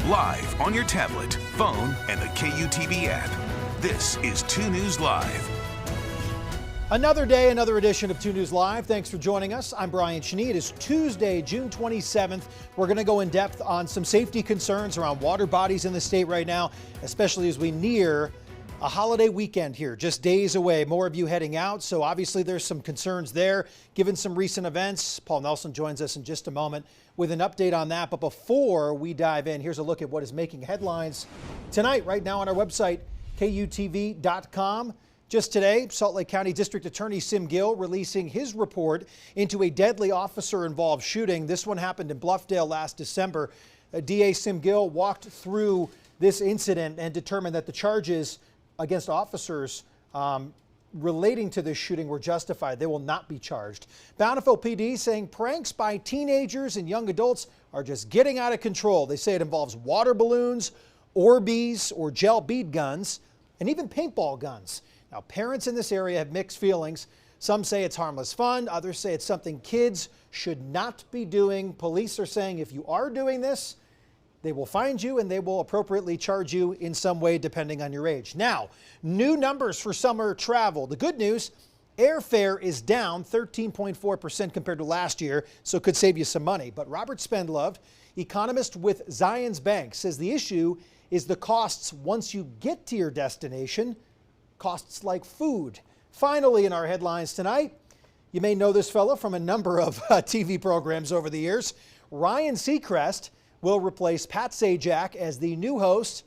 live on your tablet, phone, and the KUTV app. This is 2 News Live. Another day, another edition of 2 News Live. Thanks for joining us. I'm Brian Cheney. It is Tuesday, June 27th. We're going to go in depth on some safety concerns around water bodies in the state right now, especially as we near a holiday weekend here, just days away. More of you heading out, so obviously there's some concerns there, given some recent events. Paul Nelson joins us in just a moment with an update on that. But before we dive in, here's a look at what is making headlines tonight, right now on our website, KUTV.com. Just today, Salt Lake County District Attorney Sim Gill releasing his report into a deadly officer-involved shooting. This one happened in Bluffdale last December. DA Sim Gill walked through this incident and determined that the charges against officers relating to this shooting were justified. They will not be charged. Bountiful PD saying pranks by teenagers and young adults are just getting out of control. They say it involves water balloons, Orbeez or gel bead guns, and even paintball guns. Now, parents in this area have mixed feelings. Some say it's harmless fun. Others say it's something kids should not be doing. Police are saying if you are doing this, they will find you and they will appropriately charge you in some way depending on your age. Now, new numbers for summer travel. The good news, airfare is down 13.4% compared to last year, so it could save you some money. But Robert Spendlove, economist with Zions Bank, says the issue is the costs once you get to your destination, costs like food. Finally, in our headlines tonight, you may know this fellow from a number of TV programs over the years. Ryan Seacrest will replace Pat Sajak as the new host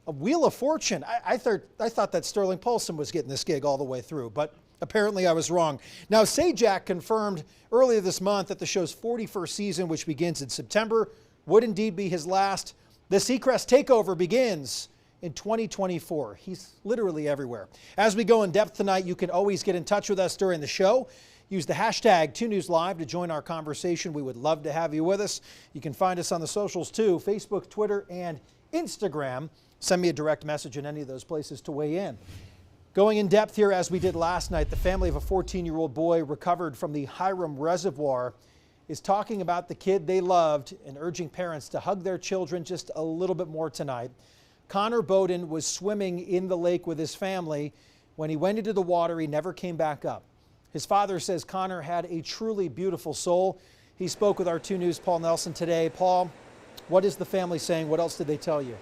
of Wheel of Fortune. I thought that Sterling Paulson was getting this gig all the way through, but apparently I was wrong. Now, Sajak confirmed earlier this month that the show's 41st season, which begins in September, would indeed be his last. The Seacrest takeover begins in 2024. He's literally everywhere. As we go in depth tonight, you can always get in touch with us during the show. Use the hashtag 2NewsLive to join our conversation. We would love to have you with us. You can find us on the socials too, Facebook, Twitter, and Instagram. Send me a direct message in any of those places to weigh in. Going in depth here as we did last night, the family of a 14-year-old boy recovered from the Hyrum Reservoir is talking about the kid they loved and urging parents to hug their children just a little bit more tonight. Connor Bowden was swimming in the lake with his family. When he went into the water, he never came back up. His father says Connor had a truly beautiful soul. He spoke with our 2 News' Paul Nelson today. Paul, what is the family saying? What else did they tell you?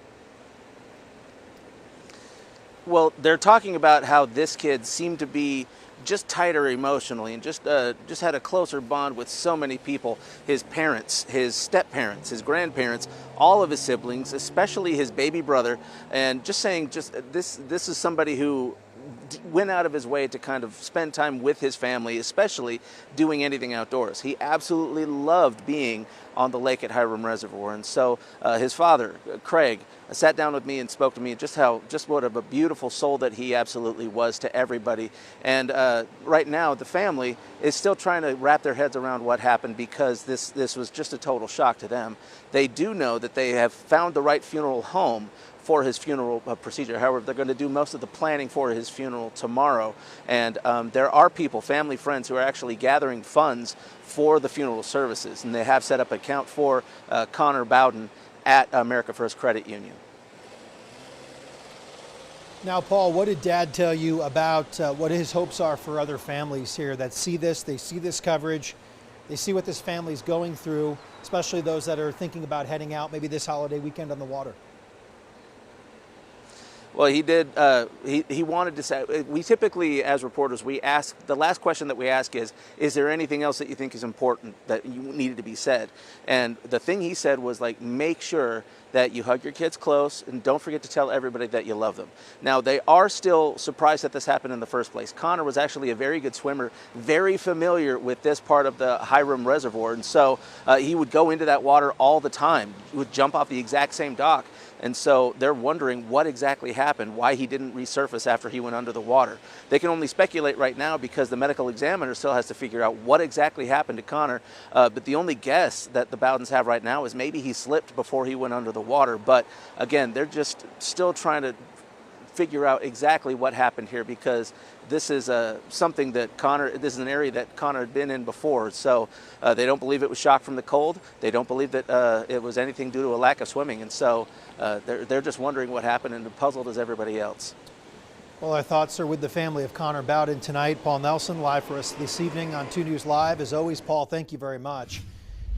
Well, they're talking about how this kid seemed to be just tighter emotionally and just had a closer bond with so many people. His parents, his step-parents, his grandparents, all of his siblings, especially his baby brother, and just saying this is somebody who went out of his way to kind of spend time with his family, especially doing anything outdoors. He absolutely loved being on the lake at Hyrum Reservoir. And so his father, Craig, sat down with me and spoke to me just what of a beautiful soul that he absolutely was to everybody. And right now, the family is still trying to wrap their heads around what happened because this was just a total shock to them. They do know that they have found the right funeral home for his funeral procedure. However, they're going to do most of the planning for his funeral tomorrow. And there are people, family, friends, who are actually gathering funds for the funeral services. And they have set up an account for Connor Bowden at America First Credit Union. Now, Paul, what did Dad tell you about what his hopes are for other families here that see this, they see this coverage, they see what this family's going through, especially those that are thinking about heading out maybe this holiday weekend on the water? Well, he did. He wanted to say, we typically, as reporters, we ask, the last question that we ask is there anything else that you think is important that you needed to be said? And the thing he said was, like, make sure that you hug your kids close and don't forget to tell everybody that you love them. Now, they are still surprised that this happened in the first place. Connor was actually a very good swimmer, very familiar with this part of the Hyrum Reservoir. And so he would go into that water all the time. He would jump off the exact same dock. And so they're wondering what exactly happened, why he didn't resurface after he went under the water. They can only speculate right now because the medical examiner still has to figure out what exactly happened to Connor. But the only guess that the Bowdens have right now is maybe he slipped before he went under the water. But again, they're just still trying to figure out exactly what happened here, because this is something that this is an area that Connor had been in before. So they don't believe it was shock from the cold. They don't believe that it was anything due to a lack of swimming. And so they're just wondering what happened and puzzled as everybody else. Well, our thoughts are with the family of Connor Bowden tonight. Paul Nelson live for us this evening on 2 News Live. As always, Paul, thank you very much.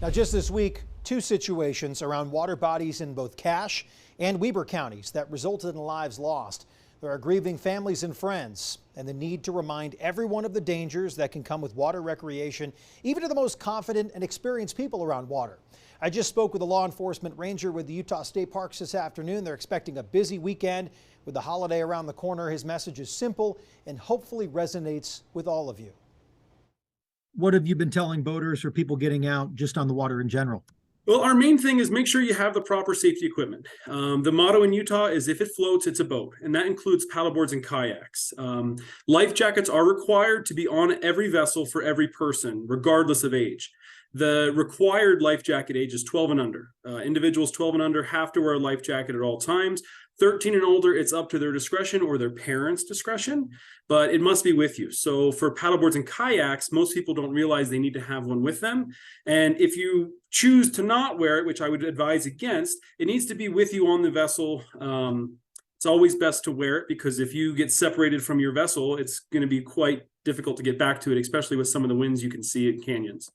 Now, just this week, 2 situations around water bodies in both Cache and Weber counties that resulted in lives lost. There are grieving families and friends, and the need to remind everyone of the dangers that can come with water recreation, even to the most confident and experienced people around water. I just spoke with a law enforcement ranger with the Utah State Parks this afternoon. They're expecting a busy weekend with the holiday around the corner. His message is simple and hopefully resonates with all of you. What have you been telling boaters or people getting out just on the water in general? Well, our main thing is make sure you have the proper safety equipment. The motto in Utah is if it floats, it's a boat, and that includes paddleboards and kayaks. Life jackets are required to be on every vessel for every person, regardless of age. The required life jacket age is 12 and under. Individuals 12 and under have to wear a life jacket at all times. 13 and older, it's up to their discretion or their parents' discretion, but it must be with you. So for paddleboards and kayaks, most people don't realize they need to have one with them. And if you choose to not wear it, which I would advise against, it needs to be with you on the vessel. It's always best to wear it, because if you get separated from your vessel, it's going to be quite difficult to get back to it, especially with some of the winds you can see in canyons.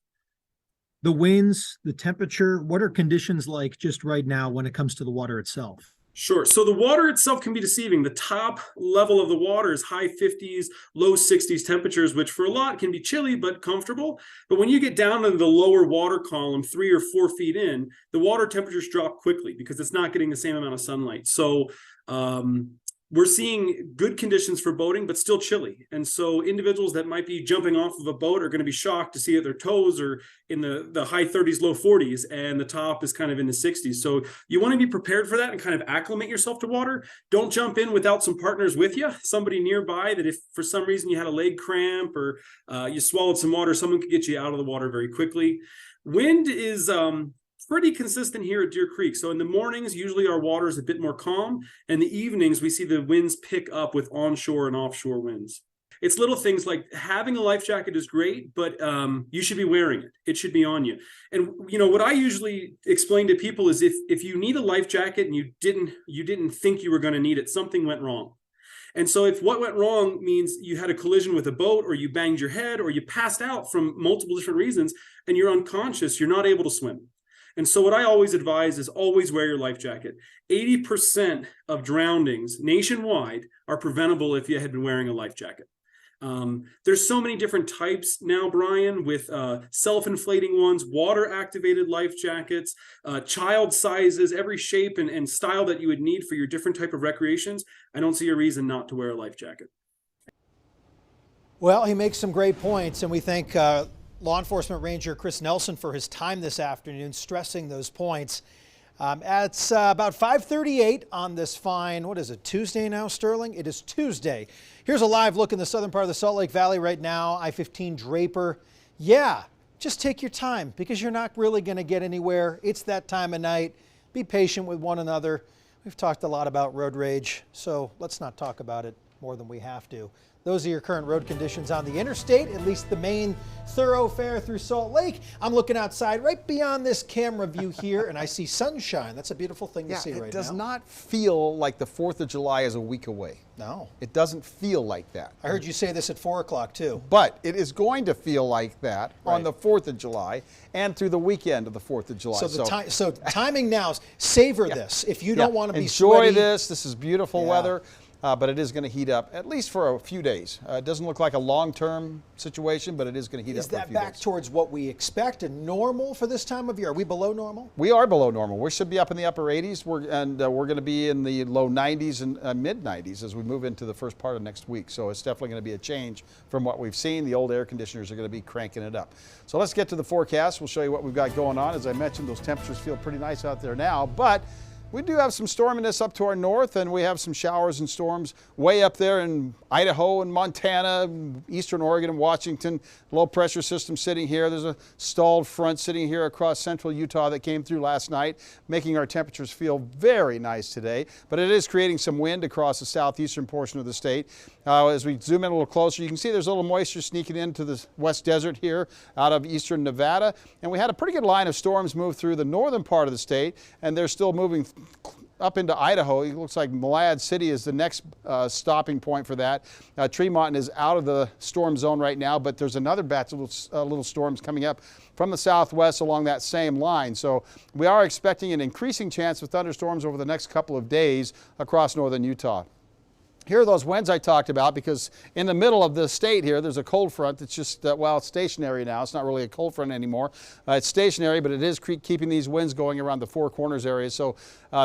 The winds, the temperature, what are conditions like just right now when it comes to the water itself? Sure. So the water itself can be deceiving. The top level of the water is high 50s, low 60s temperatures, which for a lot can be chilly but comfortable. But when you get down to the lower water column, 3 or 4 feet in, the water temperatures drop quickly because it's not getting the same amount of sunlight. So we're seeing good conditions for boating, but still chilly. And so individuals that might be jumping off of a boat are going to be shocked to see that their toes are in the high 30s, low 40s, and the top is kind of in the 60s. So you want to be prepared for that and kind of acclimate yourself to water. Don't jump in without some partners with you, somebody nearby that if for some reason you had a leg cramp or you swallowed some water, someone could get you out of the water very quickly. Wind is pretty consistent here at Deer Creek. So in the mornings, usually our water is a bit more calm. And the evenings, we see the winds pick up with onshore and offshore winds. It's little things like having a life jacket is great, but you should be wearing it. It should be on you. And you know what I usually explain to people is if you need a life jacket and you didn't think you were going to need it, something went wrong. And so if what went wrong means you had a collision with a boat, or you banged your head, or you passed out from multiple different reasons and you're unconscious, you're not able to swim. And so what I always advise is always wear your life jacket. 80% of drownings nationwide are preventable if you had been wearing a life jacket. There's so many different types now, Brian, with self-inflating ones, water-activated life jackets, child sizes, every shape and style that you would need for your different type of recreations. I don't see a reason not to wear a life jacket. Well, he makes some great points, and we thank Law Enforcement Ranger Chris Nelson for his time this afternoon, stressing those points. It's about 5:38 on this fine, what is it, Tuesday now, Sterling? It is Tuesday. Here's a live look in the southern part of the Salt Lake Valley right now, I-15 Draper. Yeah, just take your time because you're not really going to get anywhere. It's that time of night. Be patient with one another. We've talked a lot about road rage, so let's not talk about it more than we have to. Those are your current road conditions on the interstate, at least the main thoroughfare through Salt Lake. I'm looking outside right beyond this camera view here, and I see sunshine. That's a beautiful thing to see right now. It does not feel like the 4th of July is a week away. No. It doesn't feel like that. I heard you say this at 4 o'clock, too. But it is going to feel like that on the 4th of July and through the weekend of the 4th of July. So timing now is savor this. If you don't want to be Enjoy sweaty. this. This is beautiful weather. But it is going to heat up, at least for a few days. It doesn't look like a long-term situation, but it is going to heat up for a few days. Is that back towards what we expect and normal for this time of year? Are we below normal? We are below normal. We should be up in the upper 80s, we're going to be in the low 90s and mid-90s as we move into the first part of next week. So it's definitely going to be a change from what we've seen. The old air conditioners are going to be cranking it up. So let's get to the forecast. We'll show you what we've got going on. As I mentioned, those temperatures feel pretty nice out there now, but We do have some storminess up to our north, and we have some showers and storms way up there in Idaho and Montana, eastern Oregon and Washington. Low pressure system sitting here. There's a stalled front sitting here across central Utah that came through last night, making our temperatures feel very nice today. But it is creating some wind across the southeastern portion of the state. As we zoom in a little closer, you can see there's a little moisture sneaking into the west desert here out of eastern Nevada. And we had a pretty good line of storms move through the northern part of the state, and they're still moving up into Idaho. It looks like Malad City is the next stopping point for that. Tremont is out of the storm zone right now, but there's another batch of little storms coming up from the southwest along that same line. So we are expecting an increasing chance of thunderstorms over the next couple of days across northern Utah. Here are those winds I talked about, because in the middle of the state here, there's a cold front that's just, well, it's stationary now. It's not really a cold front anymore. It's stationary, but it is keeping these winds going around the Four Corners area. So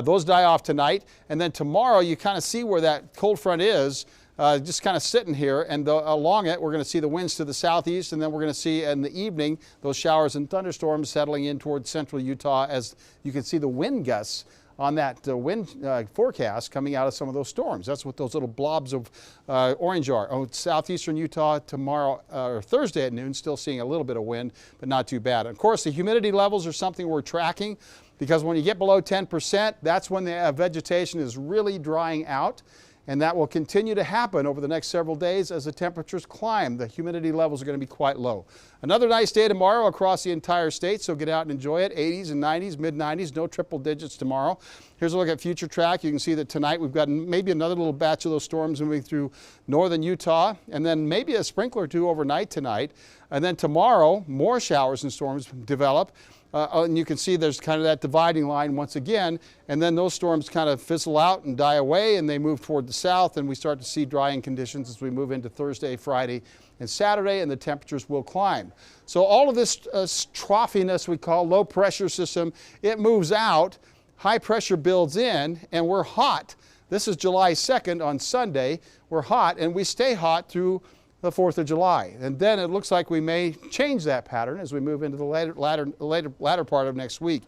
those die off tonight. And then tomorrow, you kind of see where that cold front is, just kind of sitting here. And along it, we're going to see the winds to the southeast. And then we're going to see in the evening those showers and thunderstorms settling in towards central Utah, as you can see the wind gusts on that wind forecast coming out of some of those storms. That's what those little blobs of orange are. Oh, southeastern Utah tomorrow or Thursday at noon, still seeing a little bit of wind, but not too bad. And of course, the humidity levels are something we're tracking, because when you get below 10%, that's when the vegetation is really drying out. And that will continue to happen over the next several days as the temperatures climb. The humidity levels are going to be quite low. Another nice day tomorrow across the entire state, so get out and enjoy it. 80s and 90s, mid-90s, no triple digits tomorrow. Here's a look at future track. You can see that tonight we've got maybe another little batch of those storms moving through northern Utah, and then maybe a sprinkler or two overnight tonight. And then tomorrow, more showers and storms develop. And you can see there's kind of that dividing line once again, and then those storms kind of fizzle out and die away, and they move toward the south, and we start to see drying conditions as we move into Thursday, Friday, and Saturday, and the temperatures will climb. So all of this troughiness we call low pressure system, it moves out, high pressure builds in, and we're hot. This is July 2nd on Sunday. We're hot, and we stay hot through the 4th of July. And then it looks like we may change that pattern as we move into the latter part of next week.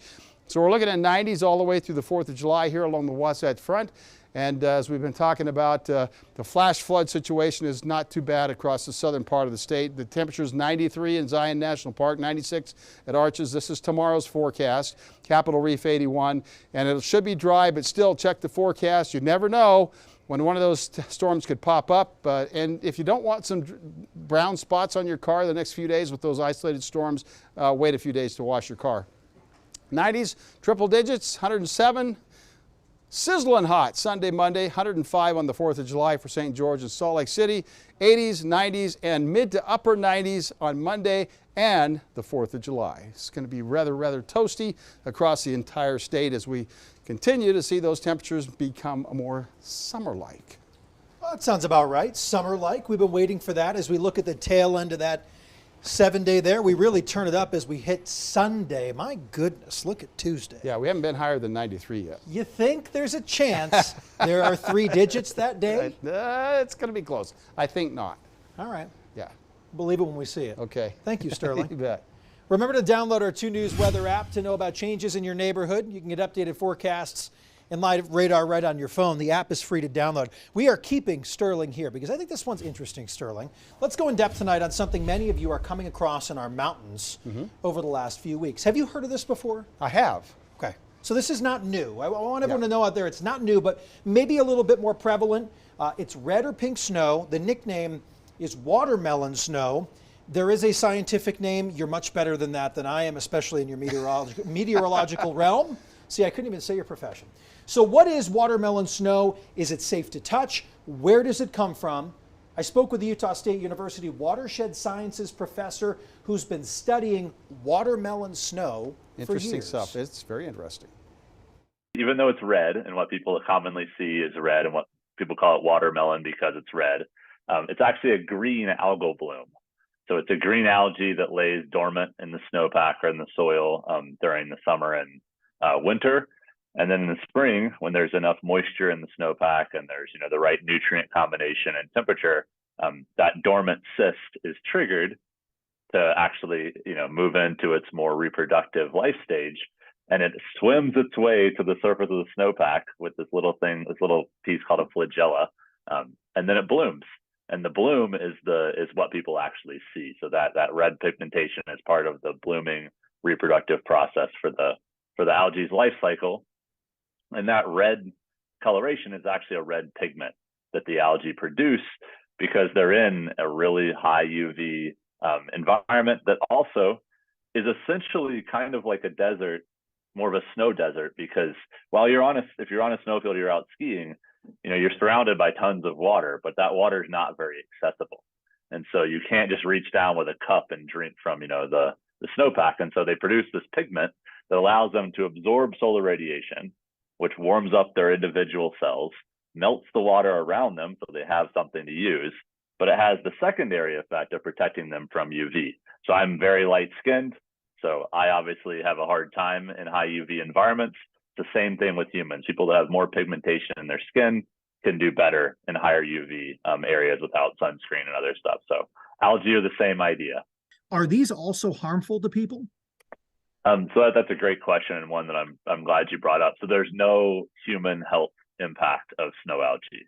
So we're looking at 90s all the way through the 4th of July here along the Wasatch Front. And as we've been talking about, the flash flood situation is not too bad across the southern part of the state. The temperature is 93 in Zion National Park, 96 at Arches. This is tomorrow's forecast. Capitol Reef 81. And it should be dry, but still check the forecast. You never know when one of those storms could pop up. And if you don't want some brown spots on your car the next few days with those isolated storms, wait a few days to wash your car. 90s, triple digits, 107. Sizzling hot Sunday, Monday, 105 on the 4th of July for St. George and Salt Lake City. 80s, 90s, and mid to upper 90s on Monday and the 4th of July. It's going to be rather toasty across the entire state as we continue to see those temperatures become more summer-like. Well, that sounds about right. Summer-like. We've been waiting for that as we look at the tail end of that 7-day there. We really turn it up as we hit Sunday. My goodness, look at Tuesday. Yeah, we haven't been higher than 93 yet. You think there's a chance there are 3 digits that day? It's going to be close. I think not. All right. Yeah. Believe it when we see it. Okay. Thank you, Sterling. You bet. Remember to download our 2 News weather app to know about changes in your neighborhood. You can get updated forecasts and live radar right on your phone. The app is free to download. We are keeping Sterling here because I think this one's interesting, Sterling. Let's go in depth tonight on something many of you are coming across in our mountains over the last few weeks. Have you heard of this before? I have. Okay. So this is not new. I want everyone to know out there it's not new, but maybe a little bit more prevalent. It's red or pink snow. The nickname is watermelon snow. There is a scientific name. You're much better than that than I am, especially in your meteorological realm. See, I couldn't even say your profession. So what is watermelon snow? Is it safe to touch? Where does it come from? I spoke with the Utah State University Watershed Sciences professor who's been studying watermelon snow for years. Interesting stuff. It's very interesting. Even though it's red, and what people commonly see is red, and what people call it watermelon because it's red, it's actually a green algal bloom. So it's a green algae that lays dormant in the snowpack or in the soil during the summer and winter. And then in the spring, when there's enough moisture in the snowpack and there's the right nutrient combination and temperature, that dormant cyst is triggered to actually move into its more reproductive life stage. and it swims its way to the surface of the snowpack with this little piece called a flagella, and then it blooms. And the bloom is what people actually see. So that red pigmentation is part of the blooming reproductive process for the algae's life cycle. And that red coloration is actually a red pigment that the algae produce because they're in a really high UV environment that also is essentially kind of like a desert, more of a snow desert, because while if you're on a snowfield, you're out skiing, you're surrounded by tons of water, but that water is not very accessible. And so you can't just reach down with a cup and drink from, the snowpack. And so they produce this pigment that allows them to absorb solar radiation, which warms up their individual cells, melts the water around them so they have something to use, but it has the secondary effect of protecting them from UV. So I'm very light skinned, so I obviously have a hard time in high UV environments. It's the same thing with humans. People that have more pigmentation in their skin can do better in higher UV areas without sunscreen and other stuff. So algae are the same idea. Are these also harmful to people? So that's a great question, and one that I'm glad you brought up. So there's no human health impact of snow algae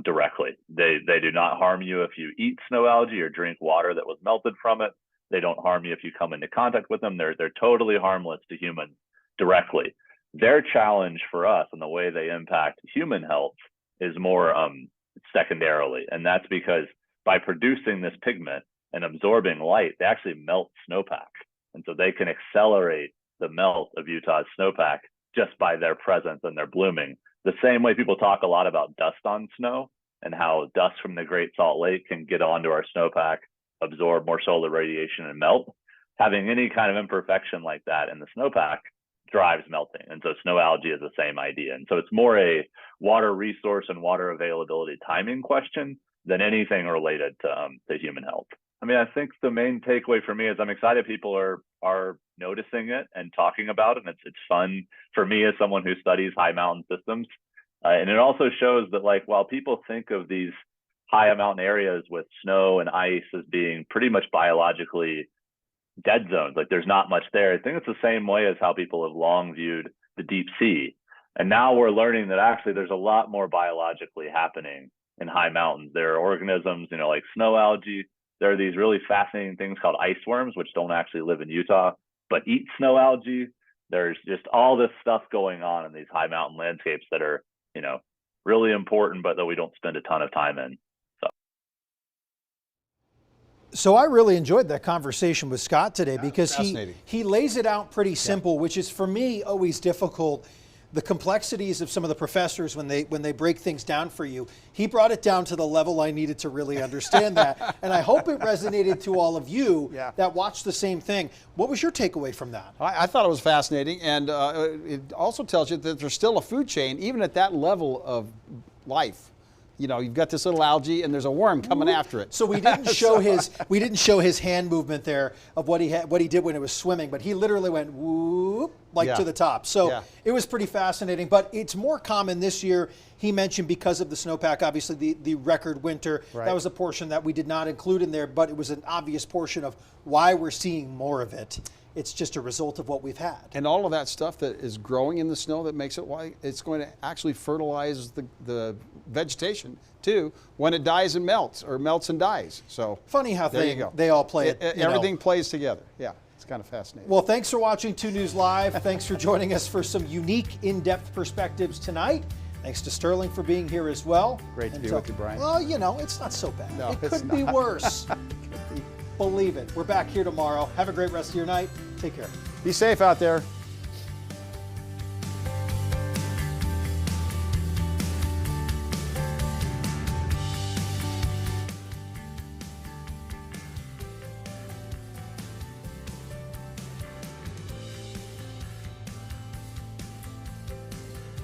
directly. They do not harm you if you eat snow algae or drink water that was melted from it. They don't harm you if you come into contact with them. They're totally harmless to humans directly. Their challenge for us and the way they impact human health is more secondarily, and that's because by producing this pigment and absorbing light, they actually melt snowpack. And so they can accelerate the melt of Utah's snowpack just by their presence and their blooming. The same way people talk a lot about dust on snow and how dust from the Great Salt Lake can get onto our snowpack, absorb more solar radiation and melt. Having any kind of imperfection like that in the snowpack drives melting. And so snow algae is the same idea. And so it's more a water resource and water availability timing question than anything related to human health. I mean, I think the main takeaway for me is I'm excited people are noticing it and talking about it. And it's fun for me as someone who studies high mountain systems. And it also shows that, like, while people think of these high mountain areas with snow and ice as being pretty much biologically dead zones, like there's not much there, I think it's the same way as how people have long viewed the deep sea. And now we're learning that actually there's a lot more biologically happening in high mountains. There are organisms, like snow algae. There are these really fascinating things called ice worms, which don't actually live in Utah, but eat snow algae. There's just all this stuff going on in these high mountain landscapes that are, really important, but that we don't spend a ton of time in. So I really enjoyed that conversation with Scott today because he lays it out pretty simple, which is for me always difficult. The complexities of some of the professors when they break things down for you. He brought it down to the level I needed to really understand that. And I hope it resonated to all of you that watched the same thing. What was your takeaway from that? I thought it was fascinating. And it also tells you that there's still a food chain, even at that level of life. You've got this little algae and there's a worm coming after it. So we didn't show his hand movement there of what he did when it was swimming, but he literally went whoop to the top. So it was pretty fascinating, but it's more common this year. He mentioned because of the snowpack, obviously the record winter. Right. That was a portion that we did not include in there, but it was an obvious portion of why we're seeing more of it. It's just a result of what we've had. And all of that stuff that is growing in the snow that makes it why it's going to actually fertilize the vegetation too when it dies and melts, or melts and dies. So funny how they all play it. Everything plays together. Yeah, it's kind of fascinating. Well, thanks for watching 2 News Live. Thanks for joining us for some unique, in-depth perspectives tonight. Thanks to Sterling for being here as well. Great to be with you, Brian. Well, it's not so bad. No, it could be worse. Believe it. We're back here tomorrow. Have a great rest of your night. Take care. Be safe out there.